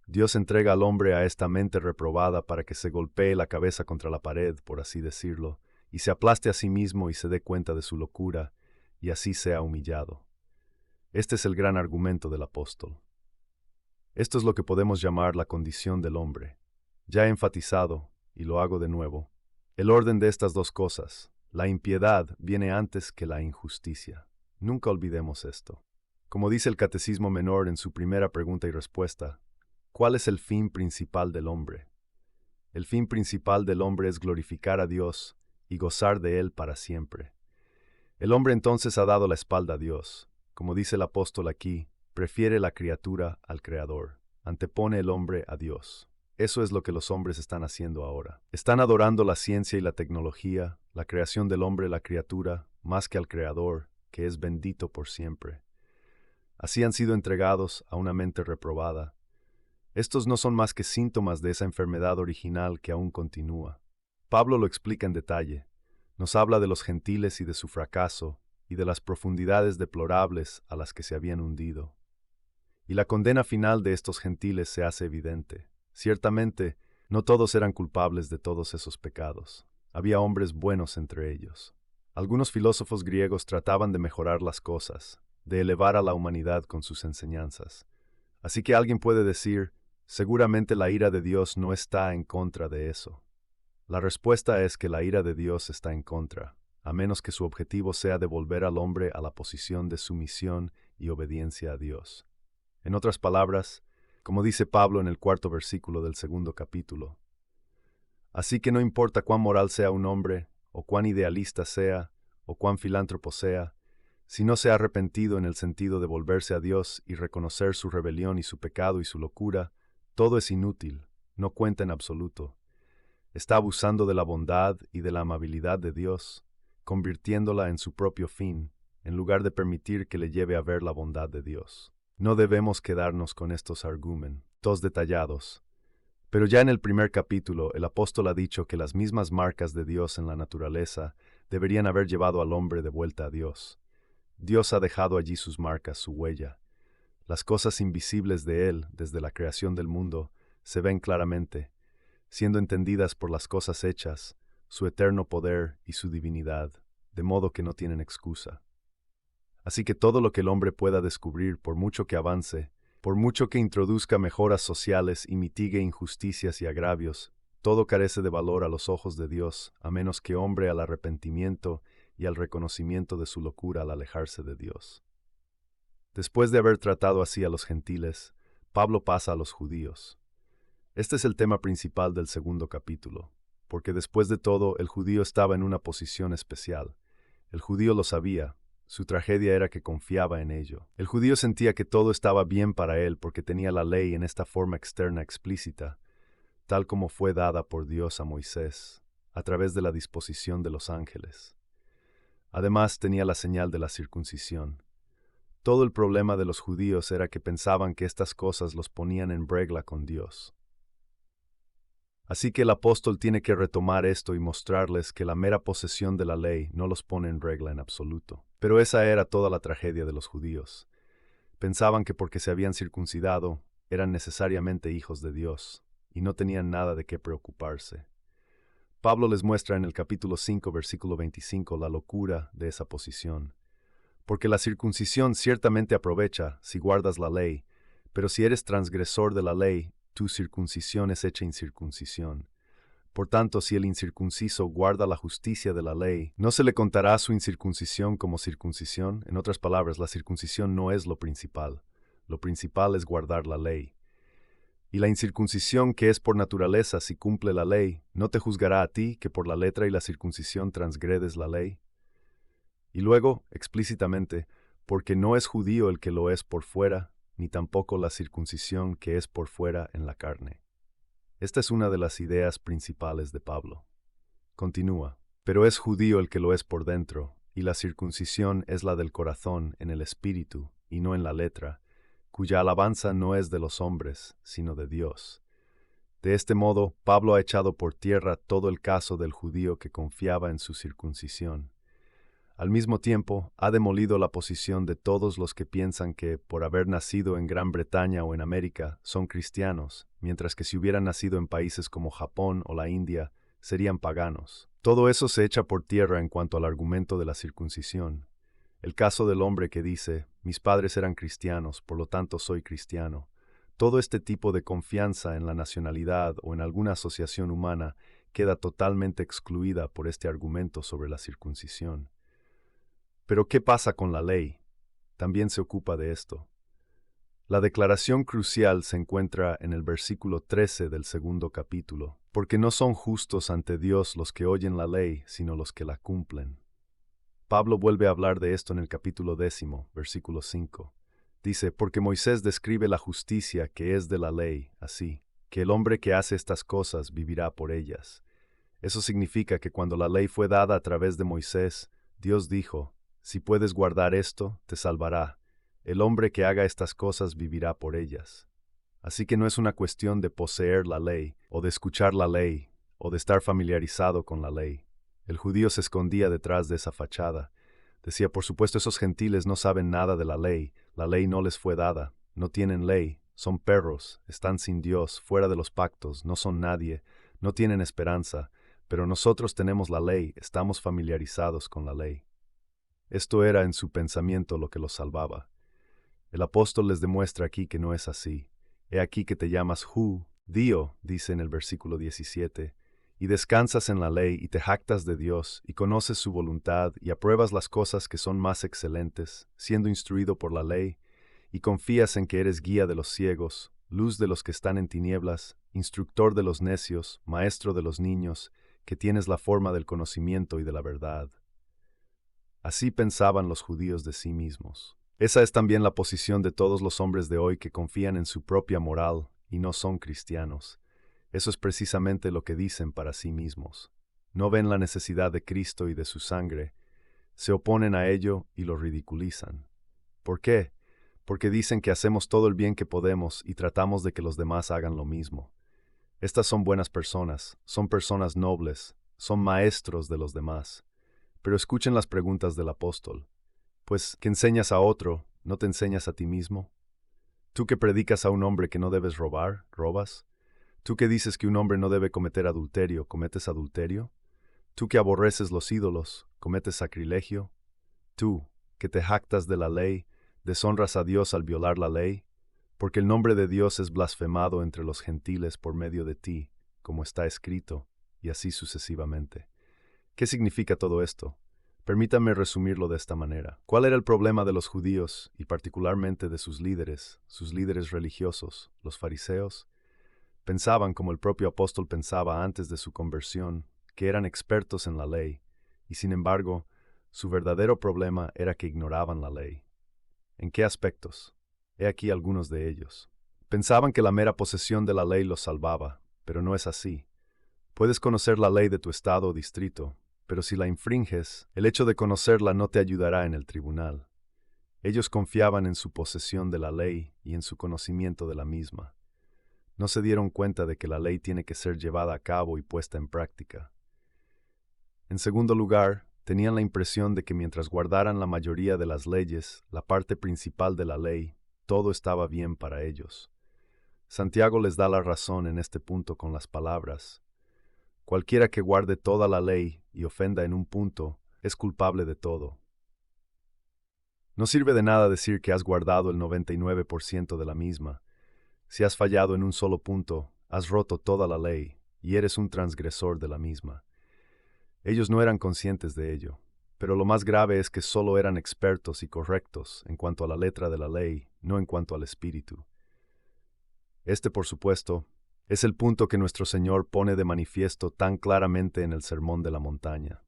Dios entrega al hombre a esta mente reprobada para que se golpee la cabeza contra la pared, por así decirlo, y se aplaste a sí mismo y se dé cuenta de su locura, y así sea humillado. Este es el gran argumento del apóstol. Esto es lo que podemos llamar la condición del hombre. Ya he enfatizado, y lo hago de nuevo, el orden de estas dos cosas, la impiedad, viene antes que la injusticia. Nunca olvidemos esto. Como dice el Catecismo Menor en su primera pregunta y respuesta, ¿cuál es el fin principal del hombre? El fin principal del hombre es glorificar a Dios y gozar de Él para siempre. El hombre entonces ha dado la espalda a Dios. Como dice el apóstol aquí, prefiere la criatura al Creador. Antepone el hombre a Dios. Eso es lo que los hombres están haciendo ahora. Están adorando la ciencia y la tecnología, la creación del hombre, la criatura, más que al Creador, que es bendito por siempre. Así han sido entregados a una mente reprobada. Estos no son más que síntomas de esa enfermedad original que aún continúa. Pablo lo explica en detalle. Nos habla de los gentiles y de su fracaso, y de las profundidades deplorables a las que se habían hundido. Y la condena final de estos gentiles se hace evidente. Ciertamente, no todos eran culpables de todos esos pecados. Había hombres buenos entre ellos. Algunos filósofos griegos trataban de mejorar las cosas, de elevar a la humanidad con sus enseñanzas. Así que alguien puede decir, seguramente la ira de Dios no está en contra de eso. La respuesta es que la ira de Dios está en contra, a menos que su objetivo sea devolver al hombre a la posición de sumisión y obediencia a Dios. En otras palabras, como dice Pablo en el 4º versículo del 2º capítulo, así que no importa cuán moral sea un hombre, o cuán idealista sea, o cuán filántropo sea, si no se ha arrepentido en el sentido de volverse a Dios y reconocer su rebelión y su pecado y su locura, todo es inútil, no cuenta en absoluto. Está abusando de la bondad y de la amabilidad de Dios, convirtiéndola en su propio fin, en lugar de permitir que le lleve a ver la bondad de Dios. No debemos quedarnos con estos argumentos detallados. Pero ya en el primer capítulo, el apóstol ha dicho que las mismas marcas de Dios en la naturaleza deberían haber llevado al hombre de vuelta a Dios. Dios ha dejado allí sus marcas, su huella. Las cosas invisibles de Él, desde la creación del mundo, se ven claramente, siendo entendidas por las cosas hechas, su eterno poder y su divinidad, de modo que no tienen excusa. Así que todo lo que el hombre pueda descubrir, por mucho que avance, por mucho que introduzca mejoras sociales y mitigue injusticias y agravios, todo carece de valor a los ojos de Dios, a menos que hombre al arrepentimiento y al reconocimiento de su locura al alejarse de Dios. Después de haber tratado así a los gentiles, Pablo pasa a los judíos. Este es el tema principal del segundo capítulo, porque después de todo el judío estaba en una posición especial. El judío lo sabía. Su tragedia era que confiaba en ello. El judío sentía que todo estaba bien para él porque tenía la ley en esta forma externa explícita, tal como fue dada por Dios a Moisés, a través de la disposición de los ángeles. Además tenía la señal de la circuncisión. Todo el problema de los judíos era que pensaban que estas cosas los ponían en regla con Dios. Así que el apóstol tiene que retomar esto y mostrarles que la mera posesión de la ley no los pone en regla en absoluto. Pero esa era toda la tragedia de los judíos. Pensaban que porque se habían circuncidado, eran necesariamente hijos de Dios, y no tenían nada de qué preocuparse. Pablo les muestra en el capítulo 5, versículo 25, la locura de esa posición. Porque la circuncisión ciertamente aprovecha si guardas la ley, pero si eres transgresor de la ley, tu circuncisión es hecha incircuncisión. Por tanto, si el incircunciso guarda la justicia de la ley, ¿no se le contará su incircuncisión como circuncisión? En otras palabras, la circuncisión no es lo principal. Lo principal es guardar la ley. Y la incircuncisión, que es por naturaleza si cumple la ley, ¿no te juzgará a ti que por la letra y la circuncisión transgredes la ley? Y luego, explícitamente, porque no es judío el que lo es por fuera, ni tampoco la circuncisión que es por fuera en la carne. Esta es una de las ideas principales de Pablo. Continúa, pero es judío el que lo es por dentro, y la circuncisión es la del corazón en el espíritu, y no en la letra, cuya alabanza no es de los hombres, sino de Dios. De este modo, Pablo ha echado por tierra todo el caso del judío que confiaba en su circuncisión. Al mismo tiempo, ha demolido la posición de todos los que piensan que, por haber nacido en Gran Bretaña o en América, son cristianos, mientras que si hubieran nacido en países como Japón o la India, serían paganos. Todo eso se echa por tierra en cuanto al argumento de la circuncisión. El caso del hombre que dice, mis padres eran cristianos, por lo tanto soy cristiano. Todo este tipo de confianza en la nacionalidad o en alguna asociación humana queda totalmente excluida por este argumento sobre la circuncisión. Pero ¿qué pasa con la ley? También se ocupa de esto. La declaración crucial se encuentra en el versículo 13 del segundo capítulo, porque no son justos ante Dios los que oyen la ley, sino los que la cumplen. Pablo vuelve a hablar de esto en el capítulo 10, versículo 5. Dice, porque Moisés describe la justicia que es de la ley, así, que el hombre que hace estas cosas vivirá por ellas. Eso significa que cuando la ley fue dada a través de Moisés, Dios dijo, si puedes guardar esto, te salvará. El hombre que haga estas cosas vivirá por ellas. Así que no es una cuestión de poseer la ley, o de escuchar la ley, o de estar familiarizado con la ley. El judío se escondía detrás de esa fachada. Decía, por supuesto, esos gentiles no saben nada de la ley no les fue dada, no tienen ley, son perros, están sin Dios, fuera de los pactos, no son nadie, no tienen esperanza, pero nosotros tenemos la ley, estamos familiarizados con la ley. Esto era en su pensamiento lo que los salvaba. El apóstol les demuestra aquí que no es así. He aquí que te llamas judío, dice en el versículo 17, y descansas en la ley y te jactas de Dios, y conoces su voluntad, y apruebas las cosas que son más excelentes, siendo instruido por la ley, y confías en que eres guía de los ciegos, luz de los que están en tinieblas, instructor de los necios, maestro de los niños, que tienes la forma del conocimiento y de la verdad. Así pensaban los judíos de sí mismos. Esa es también la posición de todos los hombres de hoy que confían en su propia moral y no son cristianos. Eso es precisamente lo que dicen para sí mismos. No ven la necesidad de Cristo y de su sangre, Se oponen a ello y lo ridiculizan. ¿Por qué? Porque dicen que hacemos todo el bien que podemos y tratamos de que los demás hagan lo mismo. Estas son buenas personas, son personas nobles, son maestros de los demás. Pero escuchen las preguntas del apóstol. Pues, ¿qué enseñas a otro, no te enseñas a ti mismo? ¿Tú que predicas a un hombre que no debes robar, robas? ¿Tú que dices que un hombre no debe cometer adulterio, cometes adulterio? ¿Tú que aborreces los ídolos, cometes sacrilegio? ¿Tú, que te jactas de la ley, deshonras a Dios al violar la ley? Porque el nombre de Dios es blasfemado entre los gentiles por medio de ti, como está escrito, y así sucesivamente. ¿Qué significa todo esto? Permítame resumirlo de esta manera. ¿Cuál era el problema de los judíos, y particularmente de sus líderes religiosos, los fariseos? Pensaban, como el propio apóstol pensaba antes de su conversión, que eran expertos en la ley, y sin embargo, su verdadero problema era que ignoraban la ley. ¿En qué aspectos? He aquí algunos de ellos. Pensaban que la mera posesión de la ley los salvaba, pero no es así. Puedes conocer la ley de tu estado o distrito, pero si la infringes, el hecho de conocerla no te ayudará en el tribunal. Ellos confiaban en su posesión de la ley y en su conocimiento de la misma. No se dieron cuenta de que la ley tiene que ser llevada a cabo y puesta en práctica. En segundo lugar, tenían la impresión de que mientras guardaran la mayoría de las leyes, la parte principal de la ley, todo estaba bien para ellos. Santiago les da la razón en este punto con las palabras: cualquiera que guarde toda la ley y ofenda en un punto, es culpable de todo. No sirve de nada decir que has guardado el 99% de la misma. Si has fallado en un solo punto, has roto toda la ley, y eres un transgresor de la misma. Ellos no eran conscientes de ello, pero lo más grave es que solo eran expertos y correctos en cuanto a la letra de la ley, no en cuanto al espíritu. Este, por supuesto, es el punto que nuestro Señor pone de manifiesto tan claramente en el Sermón de la Montaña.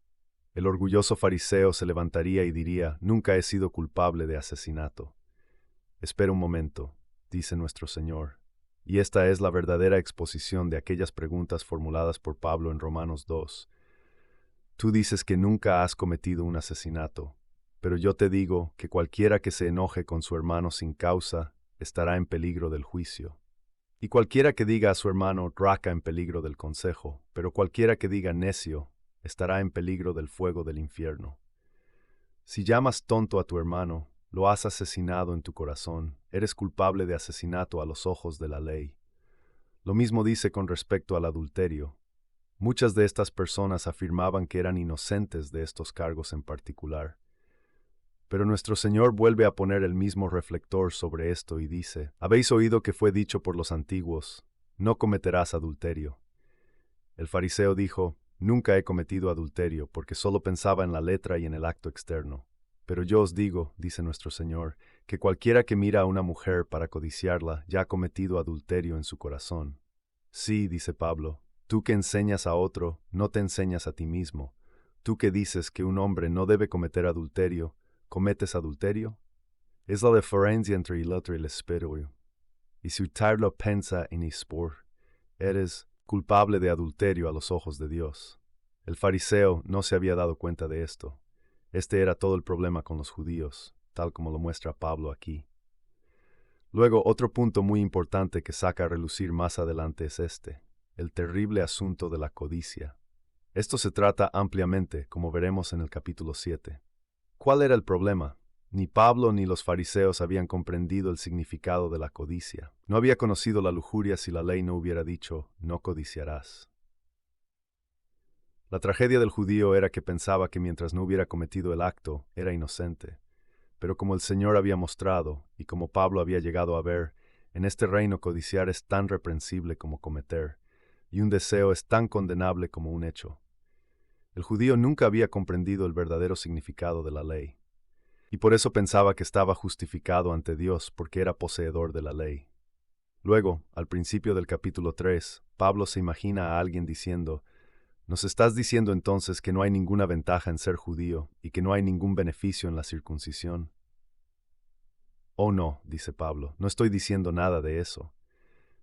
El orgulloso fariseo se levantaría y diría: nunca he sido culpable de asesinato. Espera un momento, dice nuestro Señor, y esta es la verdadera exposición de aquellas preguntas formuladas por Pablo en Romanos 2. Tú dices que nunca has cometido un asesinato, pero yo te digo que cualquiera que se enoje con su hermano sin causa estará en peligro del juicio. Y cualquiera que diga a su hermano raca en peligro del consejo, pero cualquiera que diga necio estará en peligro del fuego del infierno. Si llamas tonto a tu hermano, lo has asesinado en tu corazón, eres culpable de asesinato a los ojos de la ley. Lo mismo dice con respecto al adulterio. Muchas de estas personas afirmaban que eran inocentes de estos cargos en particular. Pero nuestro Señor vuelve a poner el mismo reflector sobre esto y dice: habéis oído que fue dicho por los antiguos, no cometerás adulterio. El fariseo dijo: nunca he cometido adulterio, porque solo pensaba en la letra y en el acto externo. Pero yo os digo, dice nuestro Señor, que cualquiera que mira a una mujer para codiciarla ya ha cometido adulterio en su corazón. Sí, dice Pablo, tú que enseñas a otro, no te enseñas a ti mismo. Tú que dices que un hombre no debe cometer adulterio, ¿cometes adulterio? Es la diferencia entre el otro y el espíritu. Y si utarlo pensa en ispor, eres culpable de adulterio a los ojos de Dios. El fariseo no se había dado cuenta de esto. Este era todo el problema con los judíos, tal como lo muestra Pablo aquí. Luego, otro punto muy importante que saca a relucir más adelante es el terrible asunto de la codicia. Esto se trata ampliamente, como veremos en el capítulo 7. ¿Cuál era el problema? Ni Pablo ni los fariseos habían comprendido el significado de la codicia. No había conocido la lujuria si la ley no hubiera dicho: no codiciarás. La tragedia del judío era que pensaba que mientras no hubiera cometido el acto, era inocente. Pero como el Señor había mostrado, y como Pablo había llegado a ver, en este reino codiciar es tan reprensible como cometer, y un deseo es tan condenable como un hecho. El judío nunca había comprendido el verdadero significado de la ley, y por eso pensaba que estaba justificado ante Dios porque era poseedor de la ley. Luego, al principio del capítulo 3, Pablo se imagina a alguien diciendo: ¿nos estás diciendo entonces que no hay ninguna ventaja en ser judío y que no hay ningún beneficio en la circuncisión? Oh no, dice Pablo, no estoy diciendo nada de eso.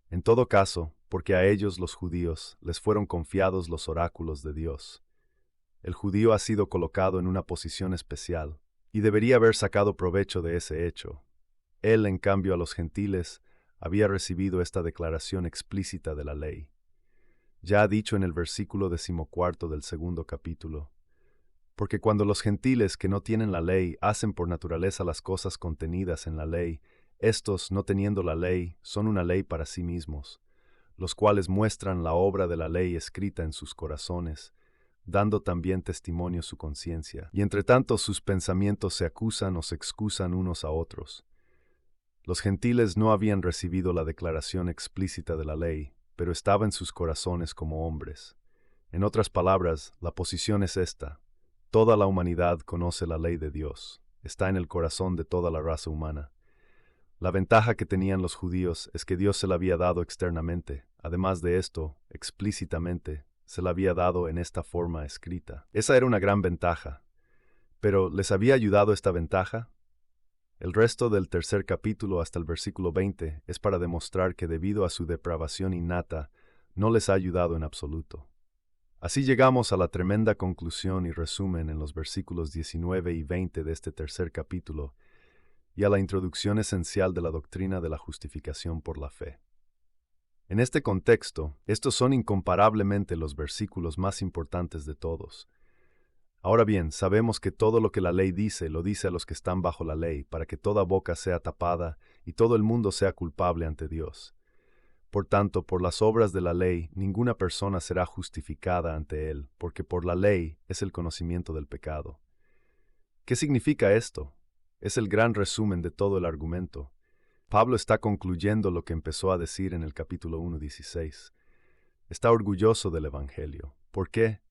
En todo caso, porque a ellos, los judíos, les fueron confiados los oráculos de Dios. El judío ha sido colocado en una posición especial, y debería haber sacado provecho de ese hecho. Él, en cambio, a los gentiles, había recibido esta declaración explícita de la ley. Ya ha dicho en el versículo 14 del 2 capítulo, porque cuando los gentiles que no tienen la ley hacen por naturaleza las cosas contenidas en la ley, estos, no teniendo la ley, son una ley para sí mismos, los cuales muestran la obra de la ley escrita en sus corazones, dando también testimonio su conciencia, y entre tanto sus pensamientos se acusan o se excusan unos a otros. Los gentiles no habían recibido la declaración explícita de la ley, pero estaba en sus corazones como hombres. En otras palabras, la posición es esta: toda la humanidad conoce la ley de Dios, está en el corazón de toda la raza humana. La ventaja que tenían los judíos es que Dios se la había dado externamente, además de esto, explícitamente, se la había dado en esta forma escrita. Esa era una gran ventaja. Pero, ¿les había ayudado esta ventaja? El resto del 3 capítulo hasta el versículo 20 es para demostrar que debido a su depravación innata, no les ha ayudado en absoluto. Así llegamos a la tremenda conclusión y resumen en los versículos 19 y 20 de este 3 capítulo, y a la introducción esencial de la doctrina de la justificación por la fe. En este contexto, estos son incomparablemente los versículos más importantes de todos. Ahora bien, sabemos que todo lo que la ley dice, lo dice a los que están bajo la ley, para que toda boca sea tapada y todo el mundo sea culpable ante Dios. Por tanto, por las obras de la ley, ninguna persona será justificada ante Él, porque por la ley es el conocimiento del pecado. ¿Qué significa esto? Es el gran resumen de todo el argumento. Pablo está concluyendo lo que empezó a decir en el capítulo 1:16. Está orgulloso del Evangelio. ¿Por qué?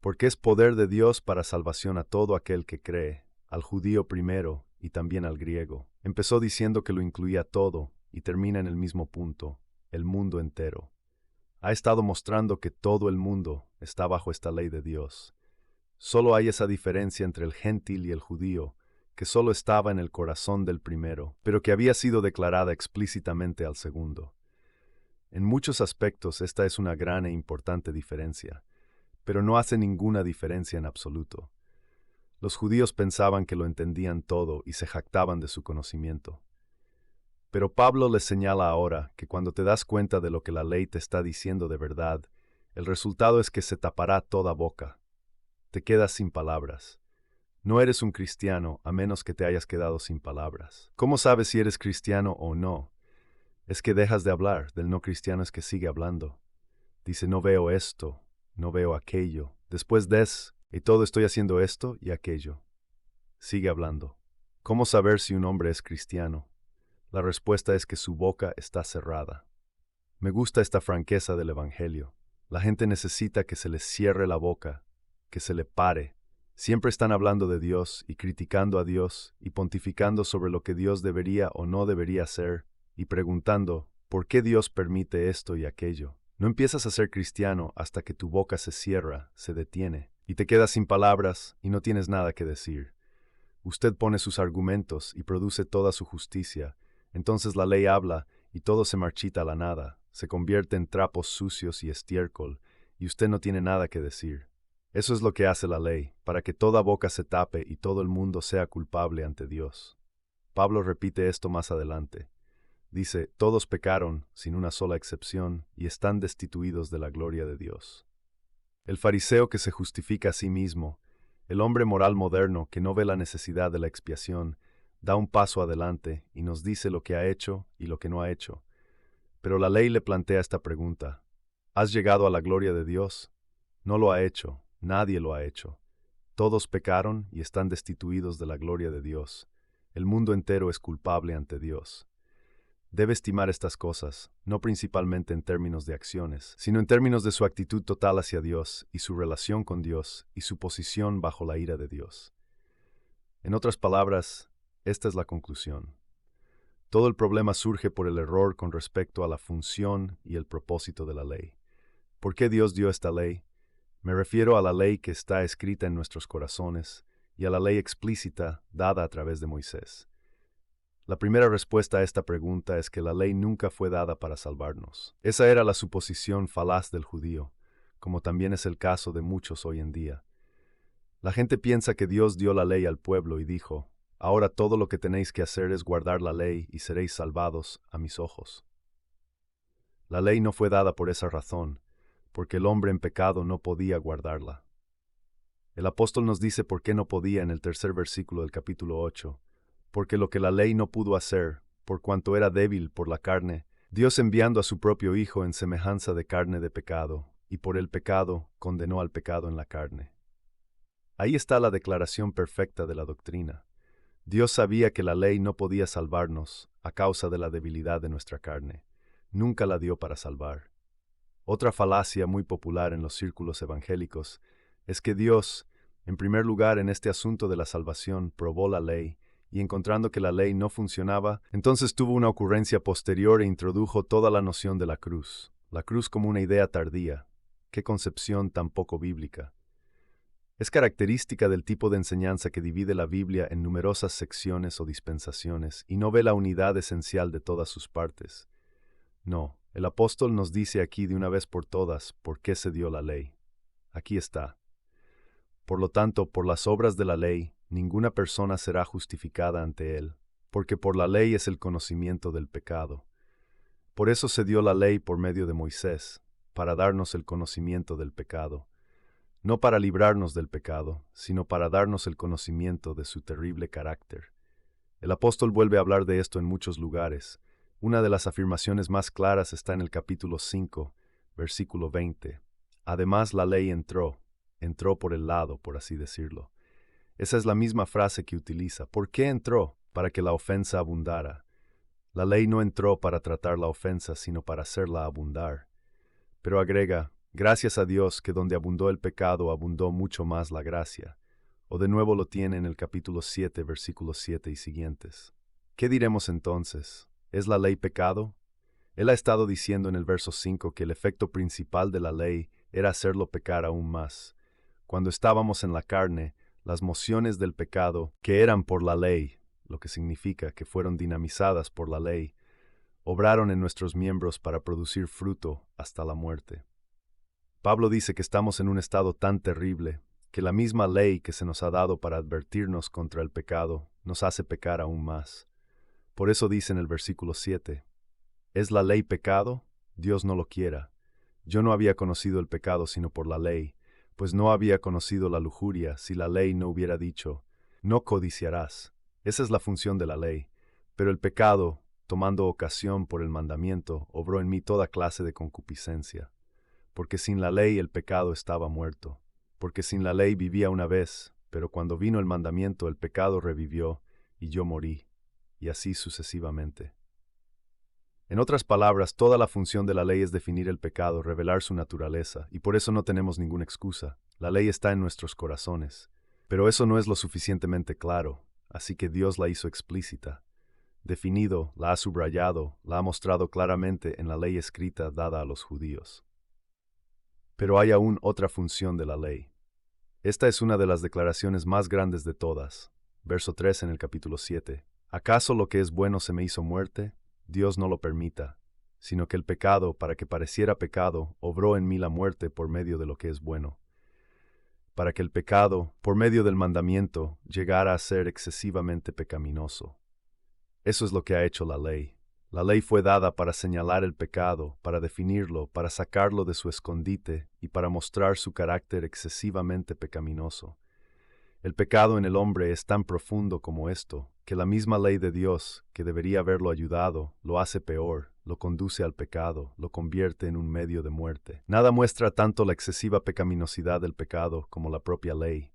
Porque es poder de Dios para salvación a todo aquel que cree, al judío primero y también al griego. Empezó diciendo que lo incluía todo y termina en el mismo punto: el mundo entero. Ha estado mostrando que todo el mundo está bajo esta ley de Dios. Solo hay esa diferencia entre el gentil y el judío, que solo estaba en el corazón del primero, pero que había sido declarada explícitamente al segundo. En muchos aspectos esta es una gran e importante diferencia, pero no hace ninguna diferencia en absoluto. Los judíos pensaban que lo entendían todo y se jactaban de su conocimiento. Pero Pablo les señala ahora que cuando te das cuenta de lo que la ley te está diciendo de verdad, el resultado es que se tapará toda boca. Te quedas sin palabras. No eres un cristiano a menos que te hayas quedado sin palabras. ¿Cómo sabes si eres cristiano o no? Es que dejas de hablar. Del no cristiano es que sigue hablando. Dice: no veo esto, no veo aquello. Después y todo estoy haciendo esto y aquello. Sigue hablando. ¿Cómo saber si un hombre es cristiano? La respuesta es que su boca está cerrada. Me gusta esta franqueza del Evangelio. La gente necesita que se le cierre la boca, que se le pare. Siempre están hablando de Dios y criticando a Dios y pontificando sobre lo que Dios debería o no debería hacer y preguntando ¿por qué Dios permite esto y aquello? No empiezas a ser cristiano hasta que tu boca se cierra, se detiene, y te quedas sin palabras y no tienes nada que decir. Usted pone sus argumentos y produce toda su justicia. Entonces la ley habla y todo se marchita a la nada, se convierte en trapos sucios y estiércol, y usted no tiene nada que decir. Eso es lo que hace la ley, para que toda boca se tape y todo el mundo sea culpable ante Dios. Pablo repite esto más adelante. Dice: todos pecaron, sin una sola excepción, y están destituidos de la gloria de Dios. El fariseo que se justifica a sí mismo, el hombre moral moderno que no ve la necesidad de la expiación, da un paso adelante y nos dice lo que ha hecho y lo que no ha hecho. Pero la ley le plantea esta pregunta: ¿has llegado a la gloria de Dios? No lo ha hecho. Nadie lo ha hecho. Todos pecaron y están destituidos de la gloria de Dios. El mundo entero es culpable ante Dios. Debe estimar estas cosas, no principalmente en términos de acciones, sino en términos de su actitud total hacia Dios y su relación con Dios y su posición bajo la ira de Dios. En otras palabras, esta es la conclusión. Todo el problema surge por el error con respecto a la función y el propósito de la ley. ¿Por qué Dios dio esta ley? Me refiero a la ley que está escrita en nuestros corazones y a la ley explícita dada a través de Moisés. La primera respuesta a esta pregunta es que la ley nunca fue dada para salvarnos. Esa era la suposición falaz del judío, como también es el caso de muchos hoy en día. La gente piensa que Dios dio la ley al pueblo y dijo, ahora todo lo que tenéis que hacer es guardar la ley y seréis salvados a mis ojos. La ley no fue dada por esa razón, porque el hombre en pecado no podía guardarla. El apóstol nos dice por qué no podía en el tercer versículo del capítulo 8, porque lo que la ley no pudo hacer, por cuanto era débil por la carne, Dios enviando a su propio Hijo en semejanza de carne de pecado, y por el pecado condenó al pecado en la carne. Ahí está la declaración perfecta de la doctrina. Dios sabía que la ley no podía salvarnos a causa de la debilidad de nuestra carne. Nunca la dio para salvar. Otra falacia muy popular en los círculos evangélicos es que Dios, en primer lugar en este asunto de la salvación, probó la ley, y encontrando que la ley no funcionaba, entonces tuvo una ocurrencia posterior e introdujo toda la noción de la cruz como una idea tardía. ¡Qué concepción tan poco bíblica! Es característica del tipo de enseñanza que divide la Biblia en numerosas secciones o dispensaciones y no ve la unidad esencial de todas sus partes. No, el apóstol nos dice aquí de una vez por todas por qué se dio la ley. Aquí está. Por lo tanto, por las obras de la ley, ninguna persona será justificada ante él, porque por la ley es el conocimiento del pecado. Por eso se dio la ley por medio de Moisés, para darnos el conocimiento del pecado. No para librarnos del pecado, sino para darnos el conocimiento de su terrible carácter. El apóstol vuelve a hablar de esto en muchos lugares. Una de las afirmaciones más claras está en el capítulo 5, versículo 20. Además, la ley entró por el lado, por así decirlo. Esa es la misma frase que utiliza. ¿Por qué entró? Para que la ofensa abundara. La ley no entró para tratar la ofensa, sino para hacerla abundar. Pero agrega, gracias a Dios que donde abundó el pecado abundó mucho más la gracia. O de nuevo lo tiene en el capítulo 7, versículos 7 y siguientes. ¿Qué diremos entonces? ¿Es la ley pecado? Él ha estado diciendo en el verso 5 que el efecto principal de la ley era hacerlo pecar aún más. Cuando estábamos en la carne, las mociones del pecado, que eran por la ley, lo que significa que fueron dinamizadas por la ley, obraron en nuestros miembros para producir fruto hasta la muerte. Pablo dice que estamos en un estado tan terrible que la misma ley que se nos ha dado para advertirnos contra el pecado nos hace pecar aún más. Por eso dice en el versículo 7, ¿es la ley pecado? Dios no lo quiera. Yo no había conocido el pecado sino por la ley, pues no había conocido la lujuria si la ley no hubiera dicho, no codiciarás. Esa es la función de la ley. Pero el pecado, tomando ocasión por el mandamiento, obró en mí toda clase de concupiscencia. Porque sin la ley el pecado estaba muerto. Porque sin la ley vivía una vez, pero cuando vino el mandamiento el pecado revivió, y yo morí, y así sucesivamente. En otras palabras, toda la función de la ley es definir el pecado, revelar su naturaleza, y por eso no tenemos ninguna excusa. La ley está en nuestros corazones. Pero eso no es lo suficientemente claro, así que Dios la hizo explícita. Definido, la ha subrayado, la ha mostrado claramente en la ley escrita dada a los judíos. Pero hay aún otra función de la ley. Esta es una de las declaraciones más grandes de todas. Verso 3 en el capítulo 7. ¿Acaso lo que es bueno se me hizo muerte? Dios no lo permita, sino que el pecado, para que pareciera pecado, obró en mí la muerte por medio de lo que es bueno. Para que el pecado, por medio del mandamiento, llegara a ser excesivamente pecaminoso. Eso es lo que ha hecho la ley. La ley fue dada para señalar el pecado, para definirlo, para sacarlo de su escondite y para mostrar su carácter excesivamente pecaminoso. El pecado en el hombre es tan profundo como esto, que la misma ley de Dios, que debería haberlo ayudado, lo hace peor, lo conduce al pecado, lo convierte en un medio de muerte. Nada muestra tanto la excesiva pecaminosidad del pecado como la propia ley.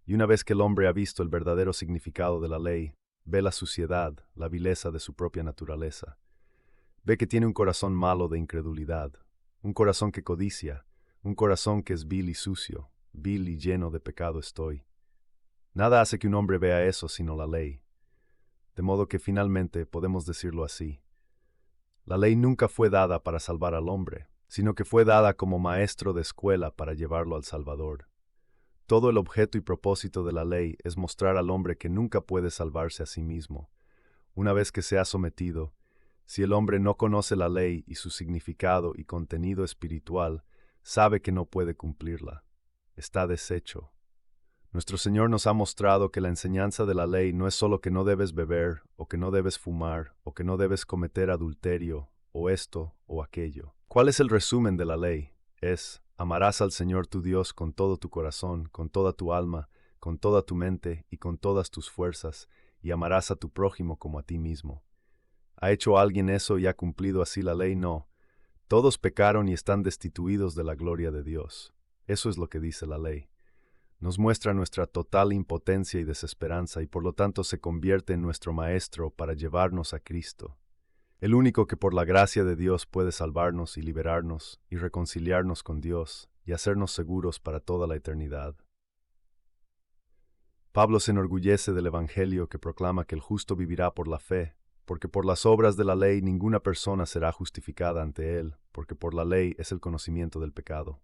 Y una vez que el hombre ha visto el verdadero significado de la ley, ve la suciedad, la vileza de su propia naturaleza. Ve que tiene un corazón malo de incredulidad, un corazón que codicia, un corazón que es vil y sucio, vil y lleno de pecado estoy. Nada hace que un hombre vea eso sino la ley. De modo que finalmente podemos decirlo así. La ley nunca fue dada para salvar al hombre, sino que fue dada como maestro de escuela para llevarlo al Salvador. Todo el objeto y propósito de la ley es mostrar al hombre que nunca puede salvarse a sí mismo. Una vez que se ha sometido, si el hombre no conoce la ley y su significado y contenido espiritual, sabe que no puede cumplirla. Está deshecho. Nuestro Señor nos ha mostrado que la enseñanza de la ley no es solo que no debes beber, o que no debes fumar, o que no debes cometer adulterio, o esto, o aquello. ¿Cuál es el resumen de la ley? Es: amarás al Señor tu Dios con todo tu corazón, con toda tu alma, con toda tu mente y con todas tus fuerzas, y amarás a tu prójimo como a ti mismo. ¿Ha hecho alguien eso y ha cumplido así la ley? No. Todos pecaron y están destituidos de la gloria de Dios. Eso es lo que dice la ley. Nos muestra nuestra total impotencia y desesperanza y por lo tanto se convierte en nuestro maestro para llevarnos a Cristo, el único que por la gracia de Dios puede salvarnos y liberarnos y reconciliarnos con Dios y hacernos seguros para toda la eternidad. Pablo se enorgullece del Evangelio que proclama que el justo vivirá por la fe, porque por las obras de la ley ninguna persona será justificada ante él, porque por la ley es el conocimiento del pecado.